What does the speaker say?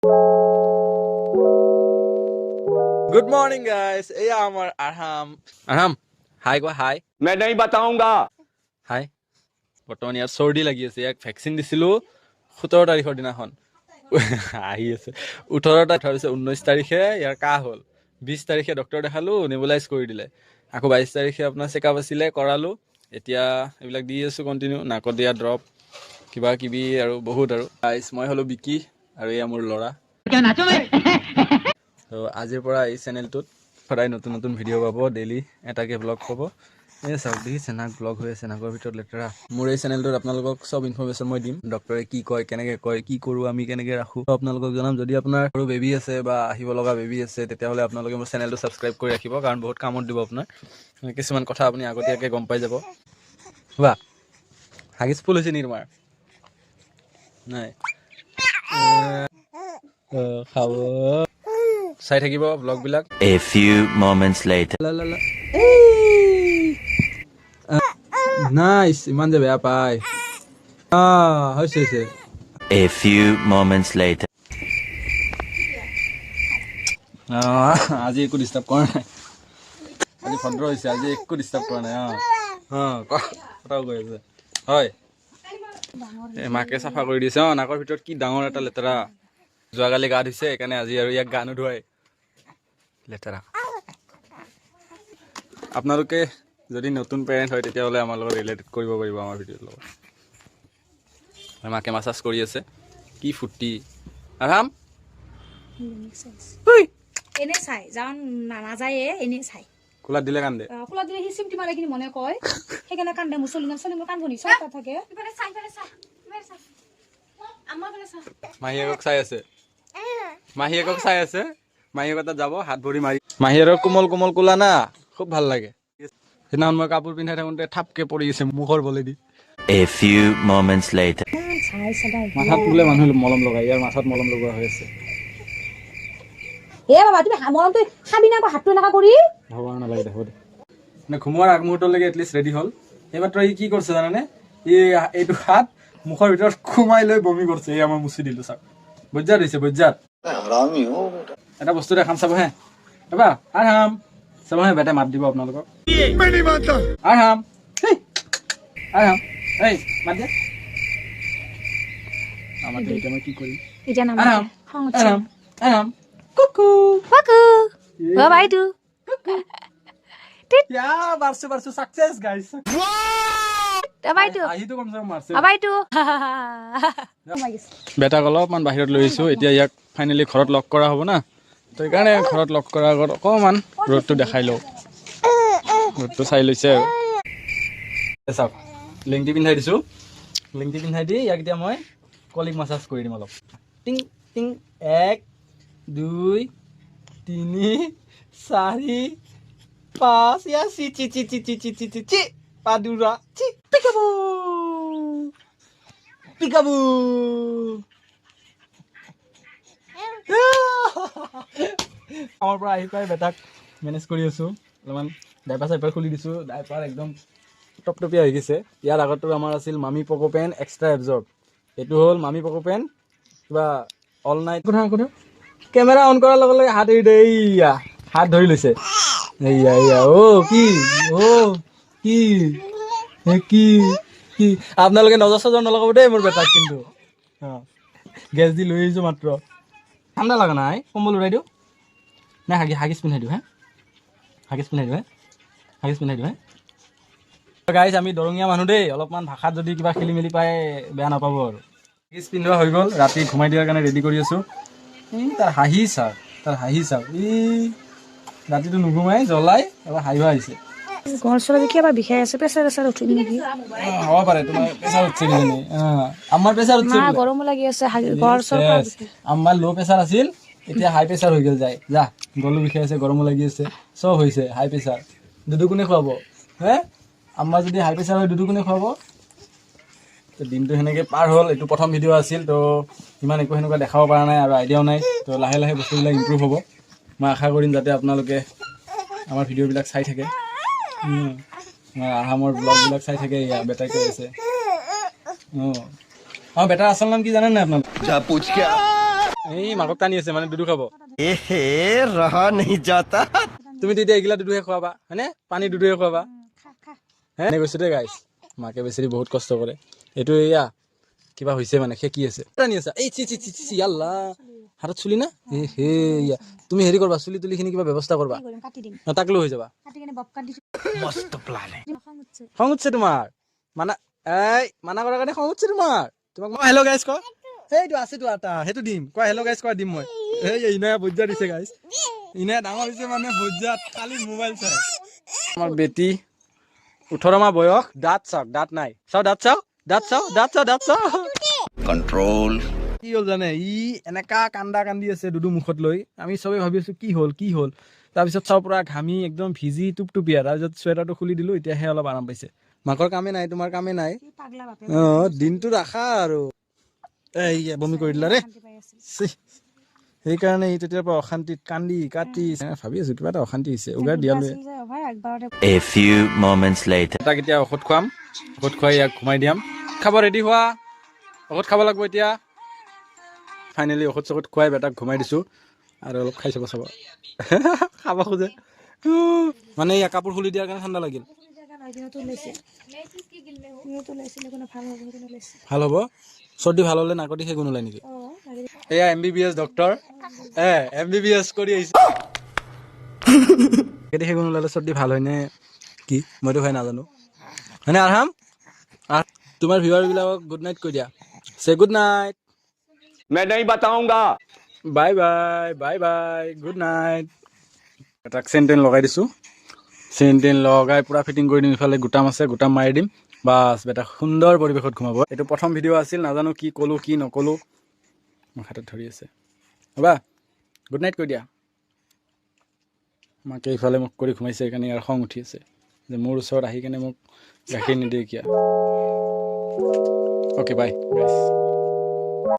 Good morning guys ये আমাৰ আৰহাম হাই কোৱা হাই मैं नहीं बताऊंगा। হাই বৰ্তমান ইয়াৰ চৰ্দি লাগি আছে ইয়াক ভেকচিন দিছিলো 17 তাৰিখৰ দিনাখন আহি আছে 18 তাৰিখ হৈছে 19 তাৰিখে ইয়াৰ কাহ হ'ল 20 তাৰিখে ডক্টৰ দেখালো নেবুলাইজ কৰি দিলে আকৌ 22 তাৰিখে আপোনাৰ চেকআপ আছিলে কৰালো এতিয়া এইবিলাক দি আছো কন্টিনিউ নাকত দিয়া ড্ৰপ কিবা কিবি আৰু বহুত আৰু গাইস মই হলো বিকি আৰু এয়া মোৰ লৰা তো আজিৰ পৰা এই চেনেলটোত সদায় নতুন নতুন ভিডিঅ' পাব ডেইলি এটাকে ব্লগ পাব এই চাওক দেখিছে নাক ব্লগ হৈ আছে নাকৰ ভিতৰত লেতেৰা মোৰ এই চেনেলটোত আপোনালোকক সব ইনফৰমেশ্যন মই দিম ডক্টৰে কি কয় কেনেকৈ কয় কি কৰোঁ আমি কেনেকৈ ৰাখোঁ আপোনালোকক জনাম যদি আপোনাৰ সৰু বেবী আছে বা আহিব লগা বেবী আছে তেতিয়াহ'লে আপোনালোকে মোৰ চেনেলটো ছাবস্ক্ৰাইব কৰি ৰাখিব কাৰণ বহুত কামত দিব আপোনাৰ কিছুমান কথা আপুনি আগতীয়াকৈ গম পাই যাব বা হাগিছ ফুল হৈছে নেকি তোমাৰ নাই খাব চাই থাকিব ব্লগবিলাক A few moments later. Nice ইমান যে বেয়া পায় হৈছে A few moments later. আজি একো ডিষ্টাৰ্ব কৰা নাই আজি ভদ্ৰ হৈছে আজি একো ডিষ্টাৰ্ব কৰা নাই কথাও কৈ আছে হয় মাকে চাফা কৰি দিছে নাকৰ ভিতৰত কি ডাঙৰ এটা লেতেৰা যোৱাকালি গা ধুইছে সেইকাৰণে আজি আৰু ইয়াক গা নুধুৱাই লেতেৰা আপোনালোকে যদি নতুন পেৰেণ্ট হয় তেতিয়াহ'লে আমাৰ লগত ৰিলেটেড কৰিব পাৰিব আমাৰ ভিডিঅ'ৰ লগত মাকে মাছাজ কৰি আছে কি ফুটি আৰাম এনে চাই যান নাযায় এনে চাই কোলাত দিলে কান্দে কোলা দিলে সি চিমটি মাৰে কিনি মনে কয় সেইকাৰণে কান্দে মুছলিম কান্দনি চব থাকে মাহীয়েকক চাই আছে মাহীয়েকক চাই আছে মাহীয়েক তাত যাব হাত ভৰি মাৰি মাহীয়েকৰ কোমল কোমল কোলা না খুব ভাল লাগে সেইদিনাখন মই কাপোৰ পিন্ধাই থাকোঁতে থাপকে পৰি গৈছে মুখৰ বলেদি A few moments later. মাথাত বোলে মানুহে মলম লগাই ইয়াৰ মাথাত মলম লগোৱা হৈ আছে এ বাবা তুমি মলমটো খাবি না হাতটো এনেকা কৰি হ'ব নালাগে দে হ'ব দে মানে ঘুমোৱাৰ আগমুহূৰ্তলৈকে এটলিষ্ট ৰেডি হ'ল এইমাত্ৰ ই কি কৰিছে জানানে এইটো হাত মুখৰ ভিতৰত সোমাই লৈ বমি কৰিছে এই আমাৰ মুচি দিলোঁ চাওক বজ্জাত হৈছে বজ্জাত এটা বস্তু দেখাম চাব হে এবা আৰহাম চাব হে বেটাই মাত দিব আপোনালোকক আৰহাম আৰহাম এই মাত দিয়া আমাৰ এতিয়া মই কি কৰিম এতিয়া নাম আৰহাম আৰহাম আৰহাম কুকু বাকু বাইদু या बारसो सक्सेस गाइस বাইদু আহিতো কম সম মাৰছে বাইদু বেটাক অলপমান বাহিৰত লৈ আহিছোঁ এতিয়া ইয়াক ফাইনেলি ঘৰত লক কৰা হ'ব না তো সেইকাৰণে ঘৰত লক কৰাৰ আগত অকণমান ৰ'দটো দেখাই লওঁ ৰ'দটো চাই লৈছে আৰু চাওক লিংটি পিন্ধাই দিছোঁ লিংটি পিন্ধাই দি ইয়াক এতিয়া মই কলিক মাছাজ কৰি দিম অলপ টিং টিং 1 2 3 4 5 ya si ci padura ci Peekaboo আমাৰ পৰা আহি পাই বেটাক মেনেজ কৰি আছোঁ অলপমান ডাইপাৰ চাইপাৰ খুলি দিছোঁ ডাইপাৰ একদম টপটপীয়া হৈ গৈছে ইয়াৰ আগতো আমাৰ আছিল মামি পকো পেন এক্সট্ৰা এবজৰ্ব এইটো হ'ল মামি পকো পেন কিবা অল নাইট কথা কেমেৰা অন কৰাৰ লগে লগে হাত এৰি দে এইয়া হাত ধৰি লৈছে এইয়া এইয়া কি আপোনালোকে নজৰ চজৰ নলগাব দেই মোৰ বেটাক কিন্তু গেছ দি লৈ আহিছোঁ মাত্ৰ ঠাণ্ডা লগা নাই কম্বল উৰাই দিওঁ নাই হাগিছ পিন্ধাই দিওঁ হাগিছ পিন্ধাই দিওঁ গাইজ আমি দৰঙীয়া মানুহ দেই অলপমান ভাষাত যদি কিবা খেলি মেলি পায় বেয়া নাপাব আৰু হাগিছ পিন্ধোৱা হৈ গ'ল ৰাতি ঘুমাই দিয়াৰ কাৰণে ৰেডি কৰি আছোঁ তাৰ হাঁহি চাওক ৰাতিটো নুঘুমাই জ্বলাই এবাৰ হাঁহিব আহিছে ঘৰ চৰ কিবা বিষাই আছে প্ৰেছাৰ উঠি নেকি হ'ব পাৰে তোমাৰ প্ৰেছাৰ উঠছে কিজানি আমাৰ প্ৰেছাৰ উঠছে মা গৰমো লাগি আছে ঘৰ চৰ আমাৰ ল' প্ৰেছাৰ আছিল এতিয়া হাই প্ৰেছাৰ হৈ গ'ল যায় যা গলো বিষাই আছে গৰমো লাগি আছে চব হৈছে হাই প্ৰেছাৰ দুদু কোনে খুৱাব হে আমাৰ যদি হাই প্ৰেছাৰ হয় দুদু কোনে খুৱাব তো দিনটো সেনেকৈ পাৰ হ'ল এইটো প্ৰথম ভিডিঅ' আছিল তো ইমান একো সেনেকুৱা দেখাব পৰা নাই আৰু আইডিয়াও নাই তো লাহে লাহে বস্তুবিলাক ইম্প্ৰুভ হ'ব মই আশা কৰিম যাতে আপোনালোকে আমাৰ ভিডিঅ'বিলাক চাই থাকে আৰহামৰ ব্লগবিলাক চাই থাকে ইয়া বেটাই কৈ আছে বেটাৰ আচল নাম কি জানে নাই আপোনালোকে এই মাকক টানি আছে মানে দুধু খাব এহে ৰহা नहीं जाता তুমি তেতিয়া এইগিলা দুধুহে খোৱাবা হয়নে পানী দুধুহে খোৱাবা খা খা হে এনে কৈছো দেই গাইছ মাকে বেচেৰি বহুত কষ্ট কৰে এইটো এয়া কিবা হৈছে মানে খেকি আছে টানি আছা এই C C C C Allah হাতত চুলি না এ হে ইয়া তুমি হেৰি কৰবা চুলি তুলিখিনি কিবা ব্যৱস্থা কৰবা কি কৰিম কাটি দিম তাক লৈ হৈ যাবা কাটি কেনে বব কাটি मस्त प्लान है খং উঠছে খং উঠছে তোমাৰ মানা এই মানা কৰাৰ কাৰণে খং উঠছে তোমাক মই হেল্ল' গাইছ ক সেইটো আছেতো এটা সেইটো দিম কোৱা হেল্ল' গাইছ কোৱা দিম মই এই ইনায়া বজ্জা দিছে গাইছ ইনায়া ডাঙৰ হৈছে মানে বজ্জাত খালি মোবাইল চাই আমাৰ বেটি 18 মাহ বয়স দাঁত চাওক দাঁত নাই চাও দাঁত চাও দাঁত চাও দাঁত চাও দাঁত চাও कंट्रोल কি হ'ল জানে ই এনেকা কান্দা কান্দি আছে দুদু মুখত লৈ আমি চবে ভাবি আছো কি হ'ল তাৰপিছত চাও পুৰা ঘামি একদম ভিজি টুপটুপিয়া তাৰপিছত চুৱেটাৰটো খুলি দিলো এতিয়াহে অলপ আৰাম পাইছে মাকৰ কামে নাই তোমাৰ কামে নাই কি পাগলা বাপে দিনটো ৰাখা আৰু এই বমি কৰি দিলা ৰে শান্তি পাই আছিল ছি। সেইকাৰণে ই তেতিয়াৰ পৰা অশান্তিত কান্দি কাটি ভাবি আছো কিবা এটা অশান্তি হৈছে উগাৰ দিয়ালৈ আছিল যে over একবাৰতে A few moments later. তাক এতিয়া ঔষধ খুৱাম ঔষধ খুৱাই ইয়াক ঘুমাই দিয়াম খাব ৰেডি হোৱা ঔষধ খাব লাগিব এতিয়া ফাইনেলি ঔষধ চৌষধ খুৱাই বেটাক ঘুমাই দিছোঁ আৰু অলপ খাই চাব খাব খোজে মানে ইয়াক কাপোৰ খুলি দিয়াৰ কাৰণে ঠাণ্ডা লাগিল ভাল হ'ব চৰ্দি ভাল হ'লে নাকতি সেইগুণ ওলাই নেকি এয়া MBBS ডক্তৰ MBBS কৰি আহিছে কেতিয়া সেইগুণ ওলালে চৰ্দি ভাল হয়নে কি মইতো ভাই নাজানো হয়নে আৰহাম তোমাৰ ভিউৱাৰবিলাকক গুড নাইট কৈ দিয়া চে গুড নাইট मैं नहीं बताऊंगा bye bye bye bye good night এটাক চেণ্টেন লগাই দিছোঁ চেণ্টেন লগাই পূৰা ফিটিং কৰি দিম ইফালে গোটাম আছে গোটাম মাৰি দিম বাছ বেটা সুন্দৰ পৰিৱেশত ঘুমাব এইটো প্ৰথম ভিডিঅ' আছিল নাজানো কি ক'লোঁ কি নক'লোঁ মোক হাতত ধৰি আছে হ'বা গুড নাইট কৈ দিয়া মাকে ইফালে মোক কৰি ঘুমাইছে সেইকাৰণে ইয়াৰ খং উঠি আছে যে মোৰ ওচৰত আহি কেনে মোক গাখীৰ নিদিয়ে কিয় অ'কে বাই গাইছ